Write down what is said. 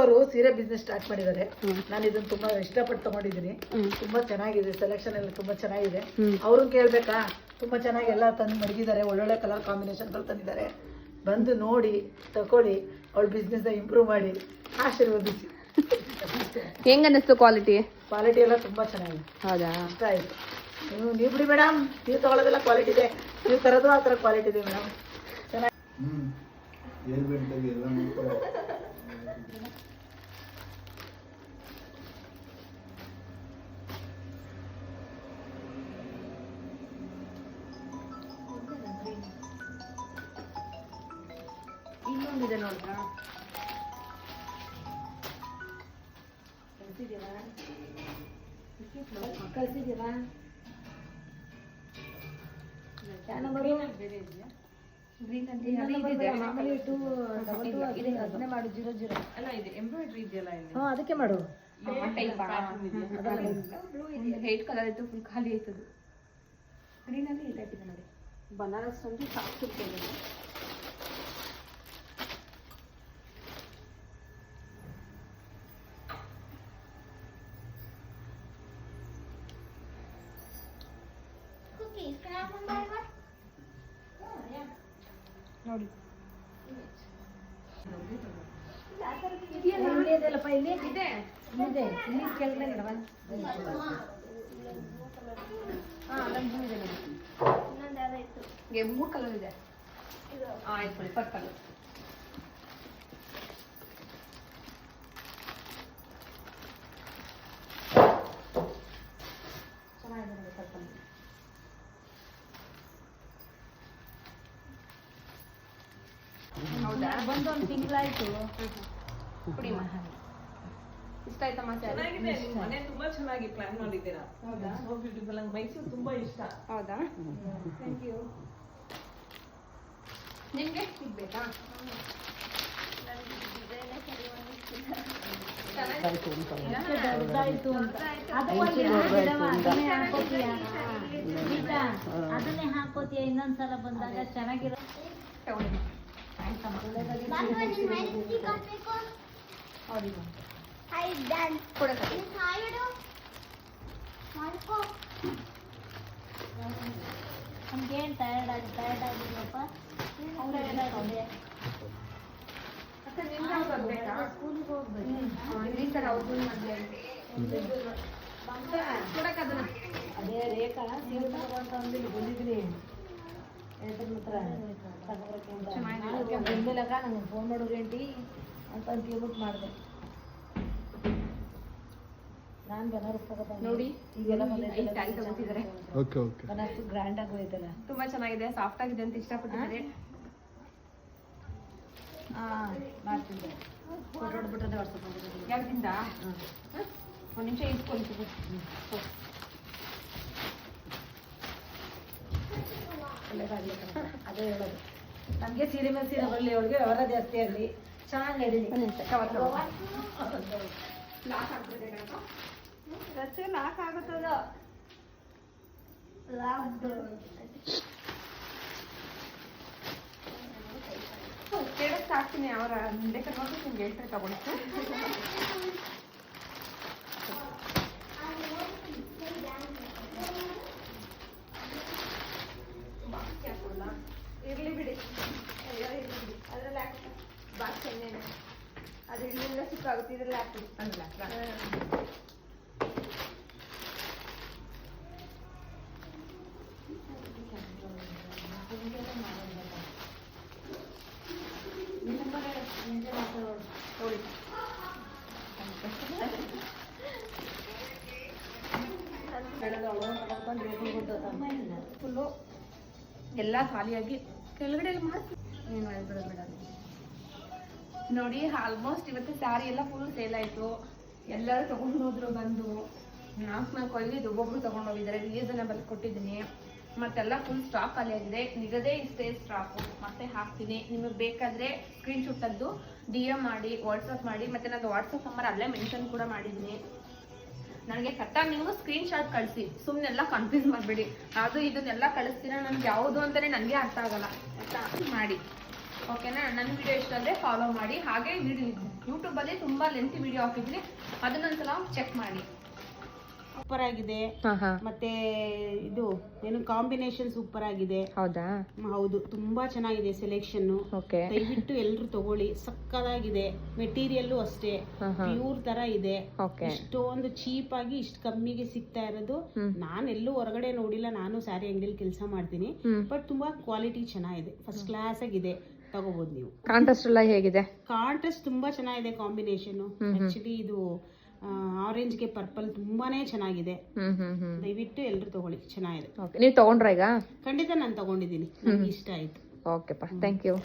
ಅವರು ಸೀರೆ business start ಮಾಡಿದ್ದಾರೆ. ನಾನು ಇದನ್ನ ತುಂಬಾ ಇಷ್ಟಪಟ್ಟು ತಗೊಂಡಿದ್ದೀನಿ. ತುಂಬಾ ಚೆನ್ನಾಗಿದೆ, ಸೆಲೆಕ್ಷನ್ ಎಲ್ಲ ತುಂಬಾ ಚೆನ್ನಾಗಿದೆ. ಅವ್ರನ್ನ ಕೇಳ್ಬೇಕಾ, ತುಂಬಾ ಚೆನ್ನಾಗಿ ಎಲ್ಲ ತಂದು ಮಡಗಿದ್ದಾರೆ. ಒಳ್ಳೊಳ್ಳೆ ಕಲರ್ ಕಾಂಬಿನೇಷನ್ಗಳು ತಂದಿದ್ದಾರೆ. ಬಂದು ನೋಡಿ ತಗೊಳ್ಳಿ, ಅವಳ ಬಿಸ್ನೆಸ್ ಇಂಪ್ರೂವ್ ಮಾಡಿ ಆಶೀರ್ವದಿಸಿ. ಹೆಂಗ ಅನ್ನಿಸ್ತು ಕ್ವಾಲಿಟಿ ಎಲ್ಲ ತುಂಬಾ ಚೆನ್ನಾಗಿದೆ. ಹೌದಾ, ಇಷ್ಟ ಆಯ್ತು. ನೀವು ಬಿಡಿ ಮೇಡಮ್, ನೀವು ತಗೊಳ್ಳೋದೆಲ್ಲ ಕ್ವಾಲಿಟಿ ಇದೆ, ನೀವು ತರೋದು ಆ ಥರ ಕ್ವಾಲಿಟಿ ಇದೆ ಮೇಡಮ್. ಚೆನ್ನಾಗಿ ಇನ್ನೊಂದಿದೆ ನೋಡ್ರಾ, ಕಳಿಸಿದ್ದೀರಾ? ಅದನ್ನೇ ಮಾಡು, 00 ಅಲ್ಲ ಇದೆ ಎಂಬ್ರಾಯ್ಡ್ರಿ ಇದೆಯಲ್ಲ ಇಲ್ಲಿ. ಅದಕ್ಕೆ ಮಾಡು. ವೈಟ್ ಕಲರ್ ಇತ್ತು, ಫುಲ್ ಖಾಲಿ ಆಯ್ತದು. ಗ್ರೀನಲ್ಲಿ ಈ ಟೈಪ್ ಇದೆ ನೋಡಿ. ಬನಾರಸ್ ಒಂದು ಸಾಫ್ಟ್ ಇರ್ತದೆ. ನೋಡಿ ಮೂರು ಕಲರ್ ಇದೆ. ಆಯ್ತು, ಪರ್ಪಲ್. ಚೆನ್ನಾಗಿದೆ ಪರ್ಪಲ್. ಹೌದಾ, ಬಂದು ಒಂದು ತಿಂಗಳಾಯ್ತು. ಕುಡಿ ಇಷ್ಟ ಆಯ್ತಮ್ಮ? ಚೆನ್ನಾಗಿದೆ, ನಿಮ್ಮ ಮನೆ ತುಂಬಾ ಚೆನ್ನಾಗಿ ಪ್ಲಾನ್ ಮಾಡಿದ್ದೀರಾ. ಹೌದಾ, ಸೋ ಬ್ಯೂಟಿಫುಲ್. ನಂಗೆ ಮೈಸೂರು ತುಂಬಾ ಇಷ್ಟ. ಹೌದಾ, ಥ್ಯಾಂಕ್ ಯು. ನಿಮ್ಗೆ ಸಿಗ್ಬೇಕಾ? ಅದನ್ನೇ ಹಾಕೋತೀಯ ಇನ್ನೊಂದ್ಸಲ ಬಂದಾಗ ಚೆನ್ನಾಗಿರೋ. ನಮ್ಗೇನು ಟಯರ್ಡ್ ಆಗಿಲ್ಲಪ್ಪ. ಸ್ಕೂಲಿಗೆ ಹೋಗ್ಬೇಕು. ಅದೇ ರೇಖಾ ಅಂತ ಅಂದಿಲ್ಲಿ ಬಂದಿದ್ದೀನಿ. ಬಂದಿಲ್ಲಕ್ಕ, ನಂಗೆ ಫೋನ್ ಮಾಡೋರು ఏంటి ಅಂತ ಕೇಳ್ಬಿಟ್ಟು ಮಾಡಿದೆ. ನಾನು ಬನಾರಸ್ ತಗೋತೀನಿ ನೋಡಿ, ಈಗೆಲ್ಲ ತಗೋತಿದ್ದಾರೆ. ಬನಾರಸ್ ಗ್ರ್ಯಾಂಡ್ ಆಗಿ ಹೋಯ್ತಲ್ಲ, ತುಂಬಾ ಚೆನ್ನಾಗಿದೆ, ಸಾಫ್ಟ್ ಆಗಿದೆ ಅಂತ ಇಷ್ಟಪಟ್ಟಿದ್ದಾರೆ. ಮಾಡ್ತಿದ್ದೆ. ಫೋಟೋ ಹೊಡ್ಬಿಟ್ರೆ ವಾಟ್ಸಪ್ ಮಾಡಿದ್ದೀನಿ. ಯಾವ್ದಿಂದ? ಒಂದು ನಿಮಿಷ ಇಟ್ಕೊಳ್ತೀವಿ. ಅದೇ ಹೇಳೋದು, ನಮಗೆ ಸೀರೆ ಮೇಲೆ ಸೀರೆ ಬರಲಿ, ಅವಳಿಗೆ ವ್ಯವಹಾರ ಜಾಸ್ತಿ ಆಗಲಿ, ಚೆನ್ನಾಗಿ ನಡೀಲಿ. ಲಾಕ್ ಆಗುತ್ತದ. ಕೇಳಕ್ ಹಾಕ್ತೀನಿ, ಅವರ ಮುಂದೆ ಕರ್ಕೊಂಡು ನಿಮ್ಗೆ ಹೇಳ್ತಾರೆ ತಗೊಳ್ತು. ಇರ್ಲಿ ಬಿಡಿ, ಅದ್ರಲ್ಲಿ ಹಾಕಿ ಬಾಕ್ಸ್ ಎಣ್ಣೆನೆ ಅದು ಇಲ್ಲಿಂದ ಸಿಕ್ಕಾಗುತ್ತೆ, ಇದ್ರಲ್ಲಿ ಹಾಕಿ. ಫುಲ್ಲು ಎಲ್ಲ ಖಾಲಿಯಾಗಿ ಕೆಳಗಡೆ ಮಾಡಿ ಏನು ಹೇಳ್ಬಿಡೋದು ಬೇಡ. ನೋಡಿ, ಆಲ್ಮೋಸ್ಟ್ ಇವತ್ತು ಸ್ಯಾರಿ ಎಲ್ಲ ಫುಲ್ ಸೇಲ್ ಆಯಿತು. ಎಲ್ಲರೂ ತೊಗೊಂಡು ಹೋದ್ರು ಬಂದು. 4 ಒಬ್ಬೊಬ್ರು ತೊಗೊಂಡು ಹೋಗಿದ್ದಾರೆ. ರೀಸನಬಲ್ ಕೊಟ್ಟಿದ್ದೀನಿ. ಮತ್ತೆಲ್ಲ ಫುಲ್ ಸ್ಟಾಕ್ ಖಾಲಿಯಾಗಿದೆ. ನಿಗದೇ ಇಷ್ಟೇ ಸ್ಟಾಕು, ಮತ್ತೆ ಹಾಕ್ತೀನಿ. ನಿಮಗೆ ಬೇಕಾದರೆ ಸ್ಕ್ರೀನ್ಶಾಟ್ ತೆಗೆದು DM ಮಾಡಿ, ವಾಟ್ಸಪ್ ಮಾಡಿ. ಮತ್ತು ನಾನು ವಾಟ್ಸಪ್ ನಂಬರ್ ಅಲ್ಲೇ ಮೆನ್ಷನ್ ಕೂಡ ಮಾಡಿದ್ದೀನಿ. ನನಗೆ ಕರೆಕ್ಟಾಗಿ ನೀವು ಸ್ಕ್ರೀನ್ಶಾಟ್ ಕಳಿಸಿ, ಸುಮ್ಮನೆಲ್ಲ ಕನ್ಫ್ಯೂಸ್ ಮಾಡಬೇಡಿ. ಅದು ಇದನ್ನೆಲ್ಲ ಕಳಿಸ್ತೀರಾ, ನನಗೆ ಯಾವುದು ಅಂತಲೇ ನನಗೆ ಅರ್ಥ ಆಗಲ್ಲ. ಆಯಿತಾ? ಮಾಡಿ ಓಕೆನಾ. ನನ್ನ ವಿಡಿಯೋ ಇಷ್ಟ ಆದರೆ ಫಾಲೋ ಮಾಡಿ. ಹಾಗೆ ಯೂಟ್ಯೂಬಲ್ಲಿ ತುಂಬ ಲೆಂತಿ ವಿಡಿಯೋ ಹಾಕಿದ್ದೀನಿ, ಅದನ್ನೊಂದ್ಸಲ ಚೆಕ್ ಮಾಡಿ. ಸೂಪರ್ ಆಗಿದೆ. ಮತ್ತೆ ಇದು ಏನು ಕಾಂಬಿನೇಷನ್ ಸೂಪರ್ ಆಗಿದೆ. ಹೌದಾ? ಹೌದು, ತುಂಬಾ ಚೆನ್ನಾಗಿದೆ ಸೆಲೆಕ್ಷನ್. ದಯವಿಟ್ಟು ಎಲ್ರು ತಗೊಳ್ಳಿ, ಸಕ್ಕದಾಗಿದೆ. ಮೆಟೀರಿಯಲ್ ಅಷ್ಟೇ ಪ್ಯೂರ್ ತರ ಇದೆ. ಇಷ್ಟೊಂದು ಚೀಪ್ ಆಗಿ ಇಷ್ಟು ಕಮ್ಮಿಗೆ ಸಿಗ್ತಾ ಇರೋದು ನಾನು ಎಲ್ಲೂ ಹೊರಗಡೆ ನೋಡಿಲ್ಲ. ನಾನು ಸ್ಯಾರಿ ಅಂಗಡಿಯಲ್ಲಿ ಕೆಲಸ ಮಾಡ್ತೀನಿ, ಬಟ್ ತುಂಬಾ ಕ್ವಾಲಿಟಿ ಚೆನ್ನಾಗಿದೆ, ಫಸ್ಟ್ ಕ್ಲಾಸ್ ಆಗಿದೆ, ತಗೋಬಹುದು ನೀವು. ಕಾಂಟ್ರಾಸ್ಟ್ ಎಲ್ಲ ಹೇಗಿದೆ? ಕಾಂಟ್ರಾಸ್ಟ್ ತುಂಬಾ ಚೆನ್ನಾಗಿದೆ ಕಾಂಬಿನೇಷನ್. ಆಕ್ಚುಲಿ ಇದು ಆರೆಂಜ್ಗೆ ಪರ್ಪಲ್ ತುಂಬಾನೇ ಚೆನ್ನಾಗಿದೆ. ದಯವಿಟ್ಟು ಎಲ್ರು ತಗೊಳ್ಳಿ, ಚೆನ್ನಾಗಿದೆ. ನೀವು ತಗೊಂಡ್ರ ಈಗ? ಖಂಡಿತ ನಾನು ತಗೊಂಡಿದ್ದೀನಿ, ನನಗೆ ಇಷ್ಟ ಆಯ್ತು. ಓಕೆಪ್ಪ, ಥ್ಯಾಂಕ್ ಯು.